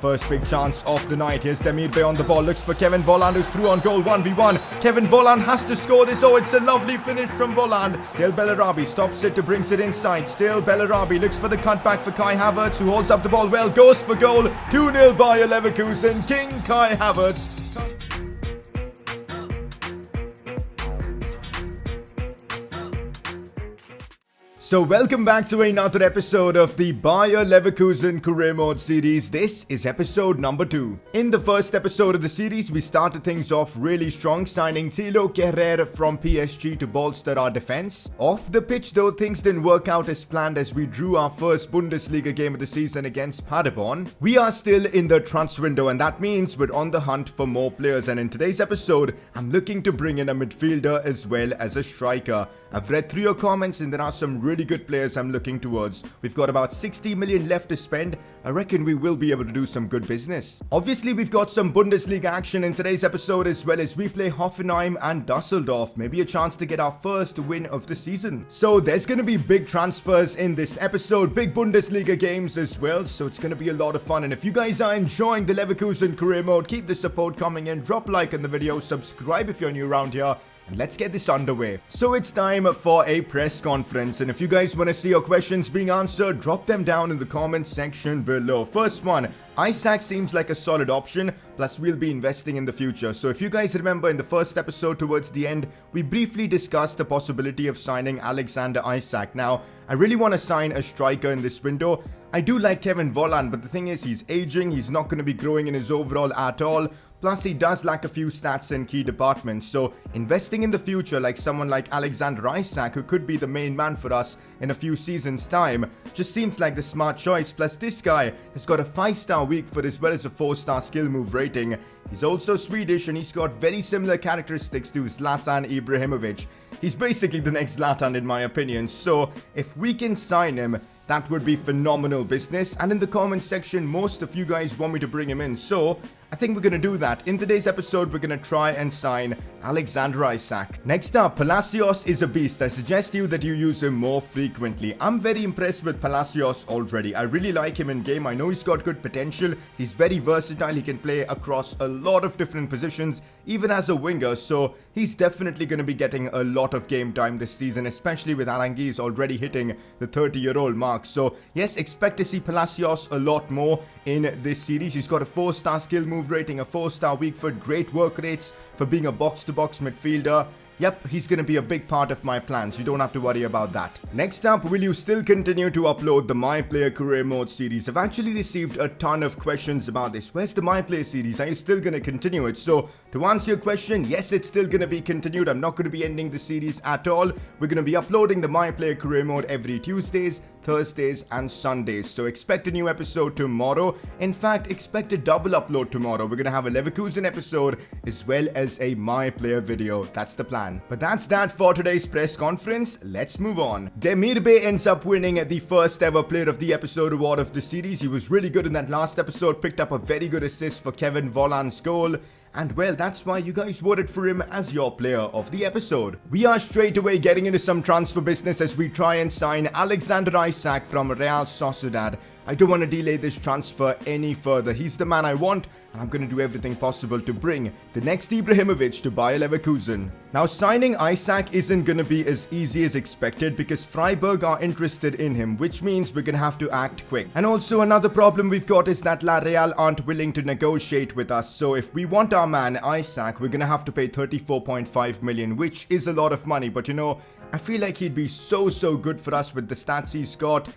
First big chance of the night. Here's Demirbay on the ball. Looks for Kevin Volland, who's through on goal. 1v1. Kevin Volland has to score this. Oh, it's a lovely finish from Volland. Still Bellarabi stops it to brings it inside. Still Bellarabi looks for the cutback for Kai Havertz, who holds up the ball well. Goes for goal. 2-0 Bayer Leverkusen. King Kai Havertz. So welcome back to another episode of the Bayer Leverkusen Career Mode series. This is episode number 2. In the first episode of the series, we started things off really strong, signing Thilo Kehrer from PSG to bolster our defense. Off the pitch though, things didn't work out as planned as we drew our first Bundesliga game of the season against Paderborn. We are still in the transfer window, and that means we're on the hunt for more players, and in today's episode, I'm looking to bring in a midfielder as well as a striker. I've read through your comments and there are some really good players I'm looking towards. We've got about 60 million left to spend. I reckon we will be able to do some good business. Obviously, we've got some Bundesliga action in today's episode as well, as we play Hoffenheim and Dusseldorf. Maybe a chance to get our first win of the season. So there's going to be big transfers in this episode, big Bundesliga games as well. So it's going to be a lot of fun. And if you guys are enjoying the Leverkusen career mode, keep the support coming in. Drop a like on the video, subscribe if you're new around here. And let's get this underway. So it's time for a press conference, and if you guys want to see your questions being answered, drop them down in the comment section below. First one, Isak seems like a solid option, plus we'll be investing in the future. So if you guys remember, in the first episode towards the end, we briefly discussed the possibility of signing Alexander Isak. Now, I really want to sign a striker in this window. I do like Kevin Volland, but the thing is, he's aging, he's not going to be growing in his overall at all. Plus, he does lack a few stats in key departments, so investing in the future like someone like Alexander Isak, who could be the main man for us in a few seasons time, just seems like the smart choice. Plus, this guy has got a 5-star weak foot as well as a 4-star skill move rating. He's also Swedish and he's got very similar characteristics to Zlatan Ibrahimovic. He's basically the next Zlatan in my opinion, so if we can sign him, that would be phenomenal business. And in the comment section, most of you guys want me to bring him in, so I think we're going to do that. In today's episode, we're going to try and sign Alexander Isak. Next up, Palacios is a beast. I suggest you that you use him more frequently. I'm very impressed with Palacios already. I really like him in game. I know he's got good potential. He's very versatile. He can play across a lot of different positions, even as a winger. So he's definitely going to be getting a lot of game time this season, especially with Aranguiz already hitting the 30-year-old mark. So yes, expect to see Palacios a lot more in this series. He's got a 4-star skill move rating, a 4-star weak foot, great work rates for being a box-to-box midfielder. Yep, he's going to be a big part of my plans. You don't have to worry about that. Next up, will you still continue to upload the My Player Career Mode series? I've actually received a ton of questions about this. Where's the My Player series? Are you still going to continue it? So, to answer your question, yes, it's still going to be continued. I'm not going to be ending the series at all. We're going to be uploading the My Player Career Mode every Tuesdays, Thursdays and Sundays. So expect a new episode tomorrow. In fact, expect a double upload tomorrow. We're going to have a Leverkusen episode as well as a My Player video. That's the plan. But that's that for today's press conference. Let's move on. Demirbay ends up winning the first ever Player of the Episode award of the series. He was really good in that last episode, picked up a very good assist for Kevin Volland's goal. And well, that's why you guys voted for him as your player of the episode. We are straight away getting into some transfer business as we try and sign Alexander Isak from Real Sociedad. I don't want to delay this transfer any further. He's the man I want, and I'm going to do everything possible to bring the next Ibrahimovic to Bayer Leverkusen. Now, signing Isak isn't going to be as easy as expected because Freiburg are interested in him, which means we're going to have to act quick. And also another problem we've got is that La Real aren't willing to negotiate with us. So if we want our man Isak, we're going to have to pay 34.5 million, which is a lot of money. But you know, I feel like he'd be so good for us with the stats he's got.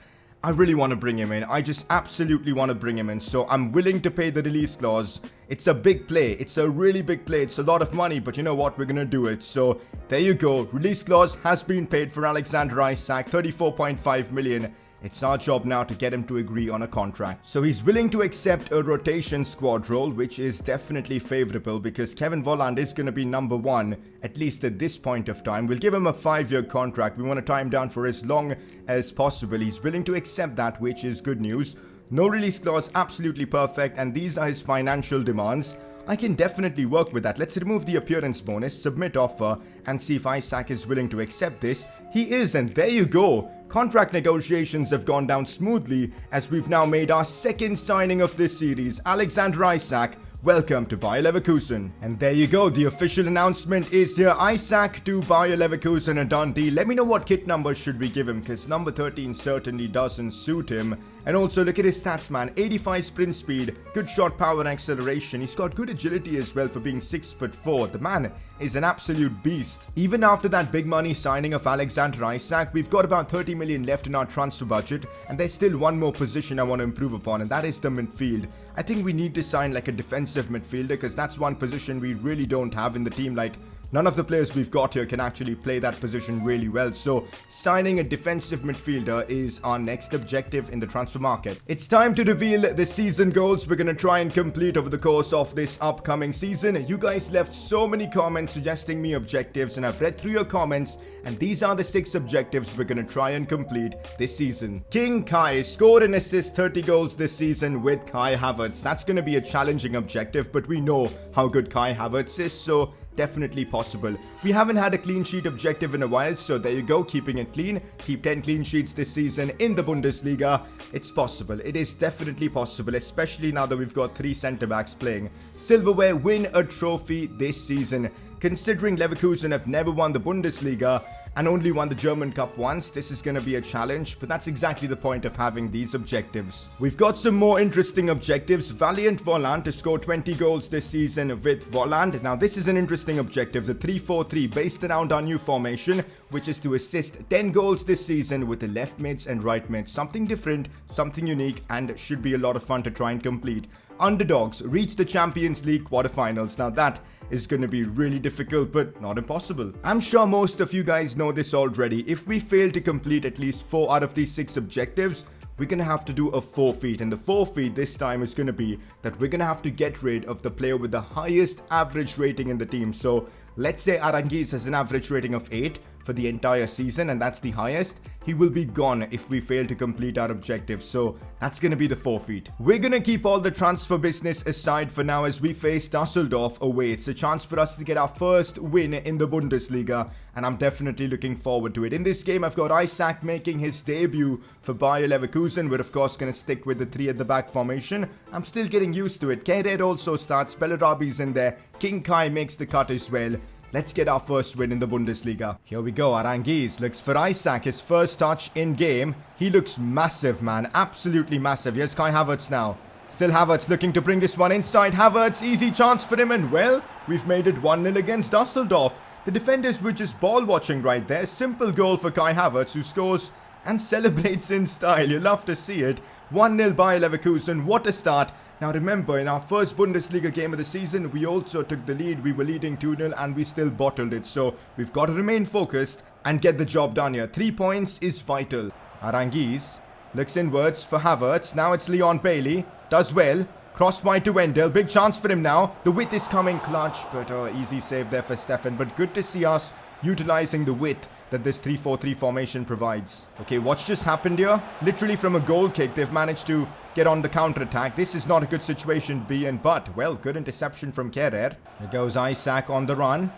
I really want to bring him in. I just absolutely want to bring him in. So I'm willing to pay the release clause. It's a big play. It's a really big play. It's a lot of money, but you know what? We're going to do it. So there you go. Release clause has been paid for Alexander Isak, 34.5 million. It's our job now to get him to agree on a contract. So he's willing to accept a rotation squad role, which is definitely favorable because Kevin Volland is going to be number 1, at least at this point of time. We'll give him a 5-year contract. We want to tie him down for as long as possible. He's willing to accept that, which is good news. No release clause, absolutely perfect. And these are his financial demands. I can definitely work with that. Let's remove the appearance bonus, submit offer, and see if Isak is willing to accept this. He is, and there you go. Contract negotiations have gone down smoothly as we've now made our second signing of this series, Alexander Isak. Welcome to Bayer Leverkusen. And there you go, the official announcement is here. Isak to Bayer Leverkusen, a done deal. Let me know what kit number should we give him, because number 13 certainly doesn't suit him. And also look at his stats, man. 85 sprint speed, good shot power and acceleration. He's got good agility as well for being 6'4". The man is an absolute beast. Even after that big money signing of Alexander Isak, we've got about 30 million left in our transfer budget, and there's still one more position I want to improve upon, and that is the midfield. I think we need to sign like a defensive midfielder, because that's one position we really don't have in the team. Like, none of the players we've got here can actually play that position really well. So signing a defensive midfielder is our next objective in the transfer market. It's time to reveal the season goals we're going to try and complete over the course of this upcoming season. You guys left so many comments suggesting me objectives, and I've read through your comments, and these are the 6 objectives we're going to try and complete this season. King Kai, scored and assist 30 goals this season with Kai Havertz. That's going to be a challenging objective, but we know how good Kai Havertz is, so definitely possible. We haven't had a clean sheet objective in a while, so there you go, keeping it clean. Keep 10 clean sheets this season in the Bundesliga. It's possible. It is definitely possible, especially now that we've got 3 centre-backs playing. Silverware, win a trophy this season. Considering Leverkusen have never won the Bundesliga and only won the German Cup once, this is going to be a challenge, but that's exactly the point of having these objectives. We've got some more interesting objectives. Valiant Volland to score 20 goals this season with Volland. Now this is an interesting objective, the 3-4-3, based around our new formation, which is to assist 10 goals this season with the left mids and right mids. Something different, something unique, and should be a lot of fun to try and complete. Underdogs reach the Champions League quarterfinals. Now that is going to be really difficult, but not impossible. I'm sure most of you guys know this already. If we fail to complete at least 4 out of these 6 objectives, we're going to have to do a forfeit, and the forfeit this time is going to be that we're going to have to get rid of the player with the highest average rating in the team. So let's say Aranguiz has an average rating of 8 for the entire season, and that's the highest. He will be gone if we fail to complete our objective, so that's going to be the forfeit. We're going to keep all the transfer business aside for now as we face Dusseldorf away. It's a chance for us to get our first win in the Bundesliga, and I'm definitely looking forward to it. In this game, I've got Isak making his debut for Bayer Leverkusen. We're of course going to stick with the 3 at the back formation. I'm still getting used to it. Kehrer also starts, Bellarabi's in there, King Kai makes the cut as well. Let's get our first win in the Bundesliga. Here we go. Aranguiz looks for Isak. His first touch in game. He looks massive, man. Absolutely massive. Here's Kai Havertz now. Still Havertz looking to bring this one inside. Havertz, easy chance for him. And well, we've made it 1-0 against Dusseldorf. The defenders were just ball watching right there. Simple goal for Kai Havertz, who scores and celebrates in style. You'll love to see it. 1-0 by Leverkusen. What a start. Now remember, in our first Bundesliga game of the season, we also took the lead. We were leading 2-0 and we still bottled it. So we've got to remain focused and get the job done here. 3 points is vital. Aranguiz looks inwards for Havertz. Now it's Leon Bailey. Does well. Cross wide to Wendell. Big chance for him now. The width is coming clutch, but easy save there for Stefan. But good to see us utilizing the width that this 3-4-3 formation provides. Okay, what's just happened here? Literally from a goal kick, they've managed to get on the counter-attack. This is not a good situation to be in, but, well, good interception from Kehrer. There goes Isak on the run.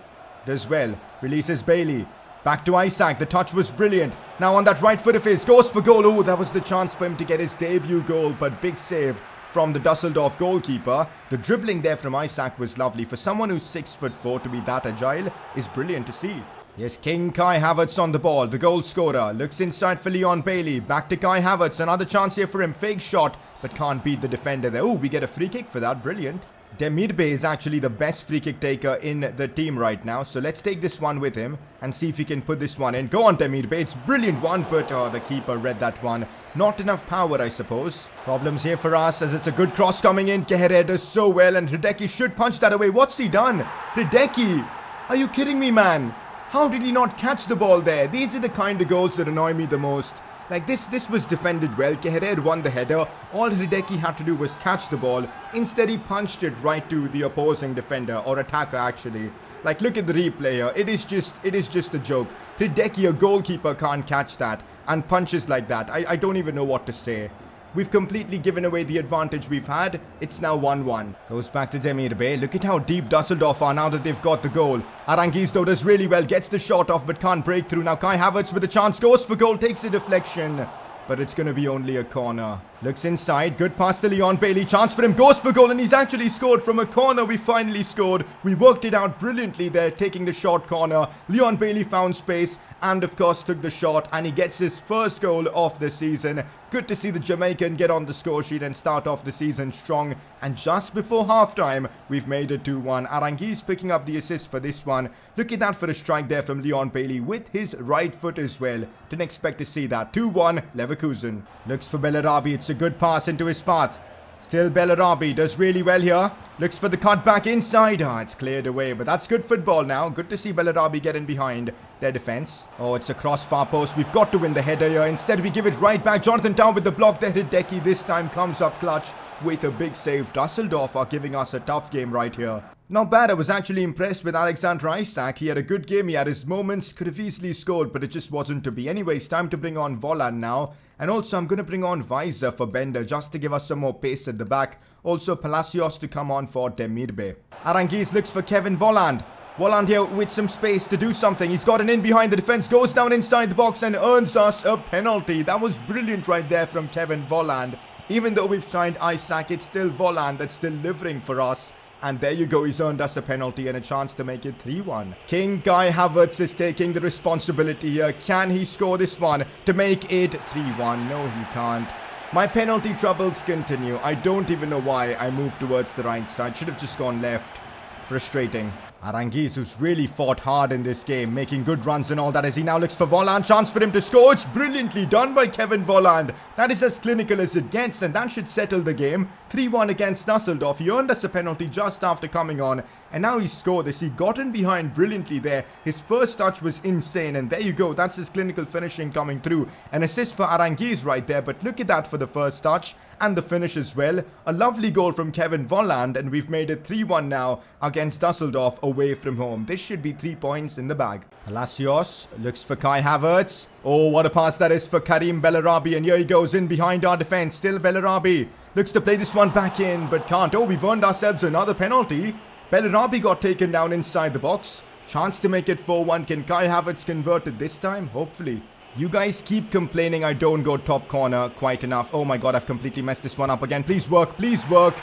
Does well. Releases Bailey. Back to Isak. The touch was brilliant. Now on that right foot of his. Goes for goal. Oh, that was the chance for him to get his debut goal, but big save from the Dusseldorf goalkeeper. The dribbling there from Isak was lovely. For someone who's 6'4" to be that agile is brilliant to see. Yes, King Kai Havertz on the ball, the goal scorer. Looks inside for Leon Bailey. Back to Kai Havertz. Another chance here for him. Fake shot, but can't beat the defender there. Oh, we get a free kick for that. Brilliant. Demirbe is actually the best free kick taker in the team right now. So let's take this one with him and see if he can put this one in. Go on, Demirbe. It's a brilliant one, but the keeper read that one. Not enough power, I suppose. Problems here for us as it's a good cross coming in. Kehrer does so well, and Hideki should punch that away. What's he done? Hideki! Are you kidding me, man? How did he not catch the ball there? These are the kind of goals that annoy me the most. Like this was defended well. Kehrer won the header. All Hideki had to do was catch the ball. Instead, he punched it right to the opposing defender, or attacker actually. Like, look at the replay here. It is just a joke. Hideki, a goalkeeper, can't catch that and punches like that. I don't even know what to say. We've completely given away the advantage we've had. It's now 1-1. Goes back to Demirbe. Look at how deep Dusseldorf are now that they've got the goal. Aranguiz though does really well. Gets the shot off but can't break through. Now Kai Havertz with a chance. Goes for goal. Takes a deflection. But it's going to be only a corner. Looks inside. Good pass to Leon Bailey. Chance for him. Goes for goal. And he's actually scored from a corner. We finally scored. We worked it out brilliantly there. Taking the short corner. Leon Bailey found space. And of course took the shot. And he gets his first goal of the season. Good to see the Jamaican get on the score sheet and start off the season strong. And just before halftime, we've made it 2-1. Aranguiz picking up the assist for this one. Look at that for a strike there from Leon Bailey with his right foot as well. Didn't expect to see that. 2-1 Leverkusen. Looks for Bellarabi. It's a good pass into his path. Still Bellarabi does really well here. Looks for the cut back inside. It's cleared away, but that's good football now. Good to see Bellarabi get in behind their defense. It's a cross far post. We've got to win the header here. Instead, we give it right back. Jonathan Town with the block there. Hideki this time comes up clutch with a big save. Dusseldorf are giving us a tough game right here. Not bad. I was actually impressed with Alexander Isak. He had a good game. He had his moments. Could have easily scored, but it just wasn't to be. Anyways, time to bring on Volland now. And also, I'm going to bring on Weiser for Bender just to give us some more pace at the back. Also, Palacios to come on for Demirbe. Aranguiz looks for Kevin Volland. Volland here with some space to do something. He's got an in behind the defense. Goes down inside the box and earns us a penalty. That was brilliant right there from Kevin Volland. Even though we've signed Isak, it's still Volland that's delivering for us. And there you go, he's earned us a penalty and a chance to make it 3-1. King Kai Havertz is taking the responsibility here. Can he score this one to make it 3-1? No, he can't. My penalty troubles continue. I don't even know why I moved towards the right side. Should have just gone left. Frustrating. Aranguiz, who's really fought hard in this game, making good runs and all that, as he now looks for Volland. Chance for him to score. It's brilliantly done by Kevin Volland. That is as clinical as it gets, and that should settle the game. 3-1 against Dusseldorf. He earned us a penalty just after coming on, and now he scored this. He got in behind brilliantly there. His first touch was insane, and there you go. That's his clinical finishing coming through. An assist for Aranguiz right there, but look at that for the first touch. And the finish as well. A lovely goal from Kevin Volland, and we've made it 3-1 now against Dusseldorf away from home. This should be 3 points in the bag. Palacios looks for Kai Havertz. Oh, what a pass that is for Karim Bellarabi, and here he goes in behind our defense. Still Bellarabi looks to play this one back in, but can't. Oh, we've earned ourselves another penalty. Bellarabi got taken down inside the box. Chance to make it 4-1. Can Kai Havertz convert it this time? Hopefully. You guys keep complaining I don't go top corner quite enough. Oh my god, I've completely messed this one up again. Please work, please work.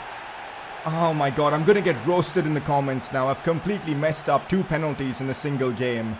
Oh my god, I'm gonna get roasted in the comments now. I've completely messed up 2 penalties in a single game.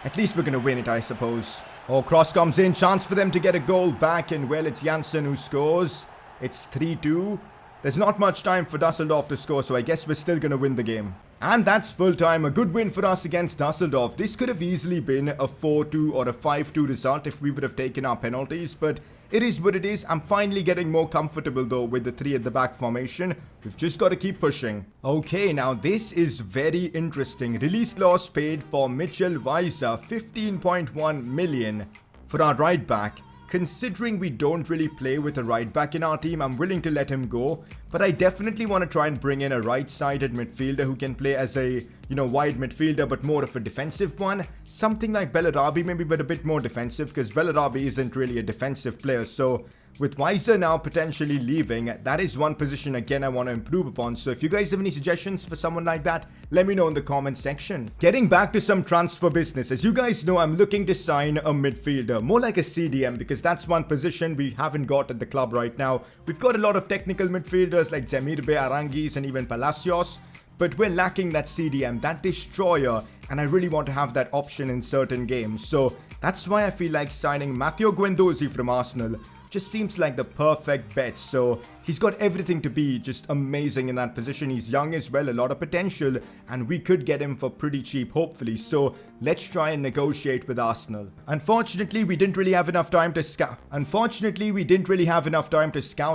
At least we're gonna win it, I suppose. Oh, cross comes in. Chance for them to get a goal back. And well, it's Janssen who scores. It's 3-2. There's not much time for Dusseldorf to score, so I guess we're still gonna win the game. And that's full time. A good win for us against Dusseldorf. This could have easily been a 4-2 or a 5-2 result if we would have taken our penalties, but it is what it is. I'm finally getting more comfortable though with the 3 at the back formation. We've just got to keep pushing. Okay, now this is very interesting. Release clause paid for Mitchell Weiser, 15.1 million for our right back. Considering we don't really play with a right back in our team, I'm willing to let him go. But I definitely want to try and bring in a right-sided midfielder who can play as a, wide midfielder, but more of a defensive one. Something like Bellarabi maybe, but a bit more defensive, because Bellarabi isn't really a defensive player. So with Weiser now potentially leaving, that is one position again I want to improve upon. So if you guys have any suggestions for someone like that, let me know in the comment section. Getting back to some transfer business. As you guys know, I'm looking to sign a midfielder, more like a CDM, because that's one position we haven't got at the club right now. We've got a lot of technical midfielders like Demirbe, Aranguiz and even Palacios, but we're lacking that CDM, that destroyer, and I really want to have that option in certain games. So that's why I feel like signing Mateo Guendouzi from Arsenal just seems like the perfect bet. So he's got everything to be just amazing in that position. He's young as well, a lot of potential, and we could get him for pretty cheap hopefully. So let's try and negotiate with Arsenal. Unfortunately, we didn't really have enough time to scout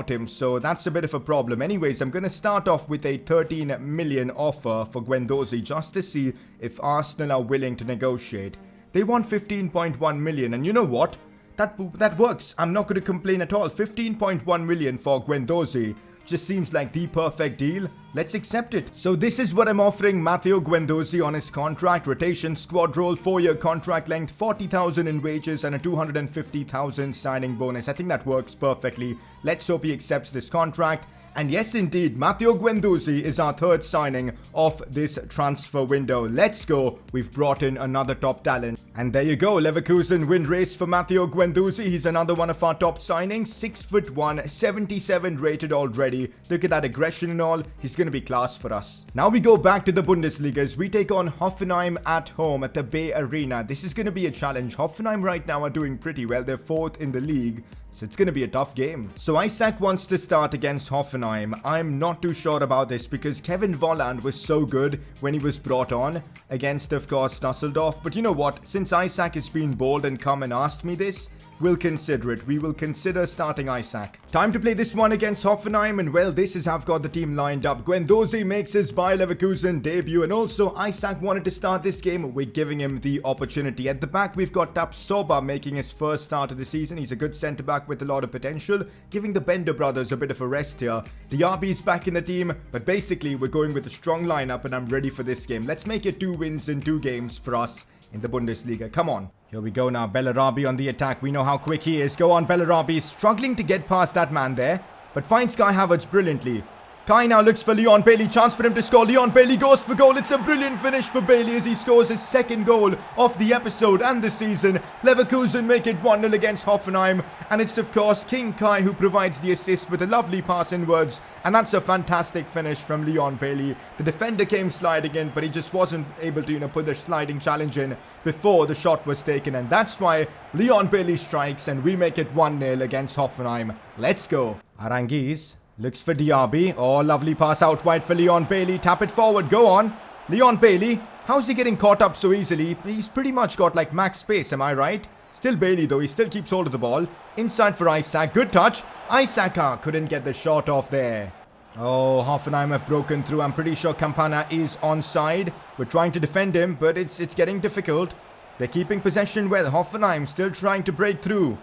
him, so that's a bit of a problem. Anyways, I'm gonna start off with a 13 million offer for Guendouzi just to see if Arsenal are willing to negotiate. They want 15.1 million, and you know what? That works. I'm not going to complain at all. 15.1 million for Guendouzi. Just seems like the perfect deal. Let's accept it. So this is what I'm offering Mateo Guendouzi on his contract. Rotation, squad role, 4-year contract length, 40,000 in wages and a 250,000 signing bonus. I think that works perfectly. Let's hope he accepts this contract. And yes, indeed, Mateo Guendouzi is our third signing of this transfer window. Let's go. We've brought in another top talent. And there you go. Leverkusen win race for Mateo Guendouzi. He's another one of our top signings. 6'1", 77 rated already. Look at that aggression and all. He's going to be class for us. Now we go back to the Bundesliga as we take on Hoffenheim at home at the Bay Arena. This is going to be a challenge. Hoffenheim right now are doing pretty well. They're 4th in the league. So it's going to be a tough game. So Isak wants to start against Hoffenheim. I'm not too sure about this because Kevin Volland was so good when he was brought on against, of course, Dusseldorf. But you know what? Since Isak has been bold and come and asked me this, we'll consider it. We will consider starting Isak. Time to play this one against Hoffenheim. And well, this is how I've got the team lined up. Guendouzi makes his Bayer Leverkusen debut. And also, Isak wanted to start this game. We're giving him the opportunity. At the back, we've got Tapsoba making his first start of the season. He's a good centre-back with a lot of potential, giving the Bender brothers a bit of a rest here. Diaby's back in the team. But basically, we're going with a strong lineup. And I'm ready for this game. Let's make it 2 wins in 2 games for us in the Bundesliga. Come on. Here we go now. Bellarabi on the attack. We know how quick he is. Go on, Bellarabi. Struggling to get past that man there, but finds Kai Havertz brilliantly. Kai now looks for Leon Bailey. Chance for him to score. Leon Bailey goes for goal. It's a brilliant finish for Bailey as he scores his 2nd goal of the episode and the season. Leverkusen make it 1-0 against Hoffenheim. And it's, of course, King Kai who provides the assist with a lovely pass inwards. And that's a fantastic finish from Leon Bailey. The defender came sliding in, but he just wasn't able to, put the sliding challenge in before the shot was taken. And that's why Leon Bailey strikes and we make it 1-0 against Hoffenheim. Let's go. Aranguiz looks for Diaby. Oh, lovely pass out wide for Leon Bailey. Tap it forward. Go on. Leon Bailey. How's he getting caught up so easily? He's pretty much got like max space, am I right? Still Bailey though. He still keeps hold of the ball. Inside for Isak. Good touch. Isak couldn't get the shot off there. Oh, Hoffenheim have broken through. I'm pretty sure Campana is onside. We're trying to defend him, but it's getting difficult. They're keeping possession well. Hoffenheim still trying to break through.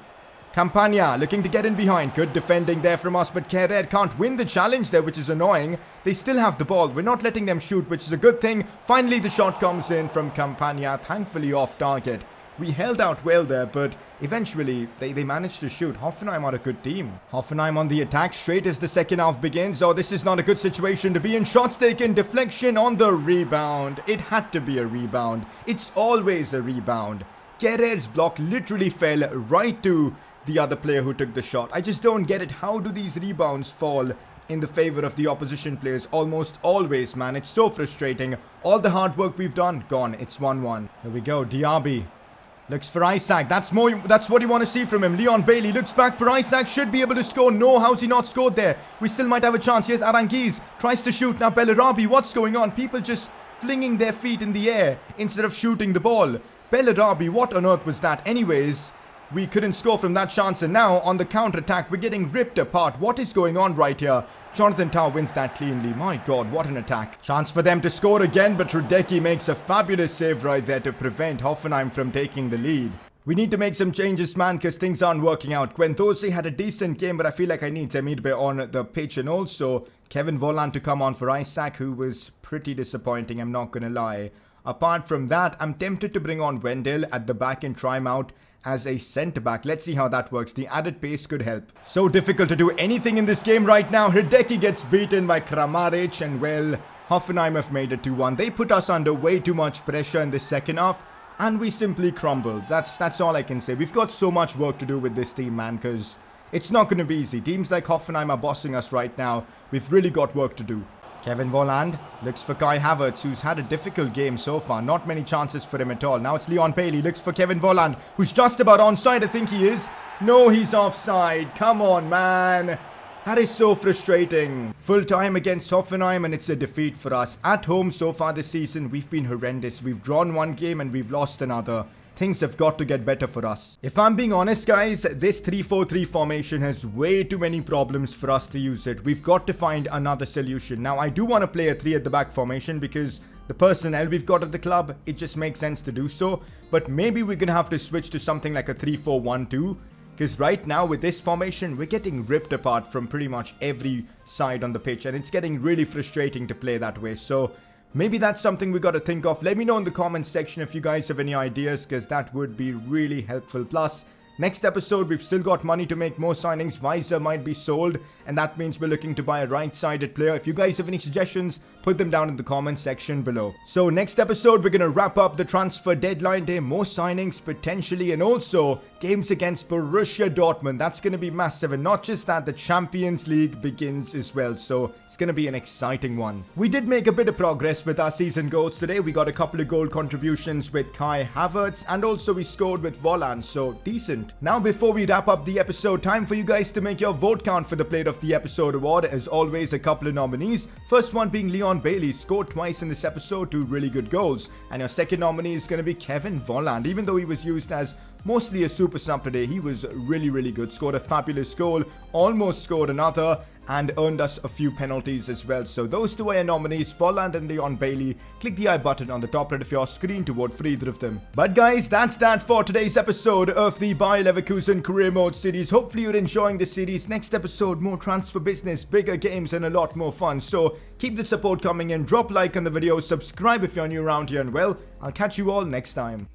Campania looking to get in behind. Good defending there from us, but Kerrer can't win the challenge there, which is annoying. They still have the ball. We're not letting them shoot, which is a good thing. Finally, the shot comes in from Campania, thankfully off target. We held out well there, but eventually they managed to shoot. Hoffenheim are a good team. Hoffenheim on the attack straight as the second half begins. Oh, this is not a good situation to be in. Shots taken, deflection on the rebound. It had to be a rebound. It's always a rebound. Kerrer's block literally fell right to the other player who took the shot. I just don't get it. How do these rebounds fall in the favor of the opposition players? Almost always, man. It's so frustrating. All the hard work we've done, gone. It's 1-1. Here we go. Diaby looks for Isak. That's what you want to see from him. Leon Bailey looks back for Isak. Should be able to score. No, how's he not scored there? We still might have a chance. Here's Aranguiz. Tries to shoot. Now Bellarabi. What's going on? People just flinging their feet in the air instead of shooting the ball. Bellarabi, what on earth was that? Anyways, we couldn't score from that chance, and now on the counter-attack, we're getting ripped apart. What is going on right here? Jonathan Tah wins that cleanly. My God, what an attack. Chance for them to score again, but Rudecki makes a fabulous save right there to prevent Hoffenheim from taking the lead. We need to make some changes, man, because things aren't working out. Guendouzi had a decent game, but I feel like I need Zemirbe on the pitch, and also Kevin Volland to come on for Isak, who was pretty disappointing, I'm not going to lie. Apart from that, I'm tempted to bring on Wendell at the back and try him out as a centre-back. Let's see how that works. The added pace could help. So difficult to do anything in this game right now. Hideki gets beaten by Kramaric, and well, Hoffenheim have made it 2-1. They put us under way too much pressure in the second half, and we simply crumbled. That's all I can say. We've got so much work to do with this team, man, because it's not going to be easy. Teams like Hoffenheim are bossing us right now. We've really got work to do. Kevin Volland looks for Kai Havertz, who's had a difficult game so far. Not many chances for him at all. Now it's Leon Bailey. Looks for Kevin Volland, who's just about onside. I think he is. No, he's offside. Come on, man. That is so frustrating. Full time against Hoffenheim, and it's a defeat for us. At home so far this season, we've been horrendous. We've drawn one game and we've lost another. Things have got to get better for us. If I'm being honest, guys, this 3-4-3 formation has way too many problems for us to use it. We've got to find another solution. Now, I do want to play a 3 at the back formation because the personnel we've got at the club, it just makes sense to do so. But maybe we're going to have to switch to something like a 3-4-1-2. Because right now with this formation, we're getting ripped apart from pretty much every side on the pitch, and it's getting really frustrating to play that way. So maybe that's something we got to think of. Let me know in the comments section if you guys have any ideas, because that would be really helpful. Plus, next episode, we've still got money to make more signings. Visor might be sold, and that means we're looking to buy a right-sided player. If you guys have any suggestions, put them down in the comment section below. So next episode, we're going to wrap up the transfer deadline day, more signings potentially, and also games against Borussia Dortmund. That's going to be massive, and not just that, the Champions League begins as well, so it's going to be an exciting one. We did make a bit of progress with our season goals today. We got a couple of goal contributions with Kai Havertz, and also we scored with Volland, so decent. Now before we wrap up the episode, time for you guys to make your vote count for the Player of the Episode award. As always, a couple of nominees. First one being Leon Bailey, scored twice in this episode, 2 really good goals. And your second nominee is going to be Kevin Volland. Even though he was used as mostly a super sub today, he was really good. Scored a fabulous goal, almost scored another, and earned us a few penalties as well. So those two are your nominees, Volland and Leon Bailey. Click the I button on the top right of your screen to vote for either of them. But guys, that's that for today's episode of the Bayer Leverkusen Career Mode series. Hopefully you're enjoying this series. Next episode, more transfer business, bigger games, and a lot more fun. So keep the support coming in. Drop a like on the video, subscribe if you're new around here, and well, I'll catch you all next time.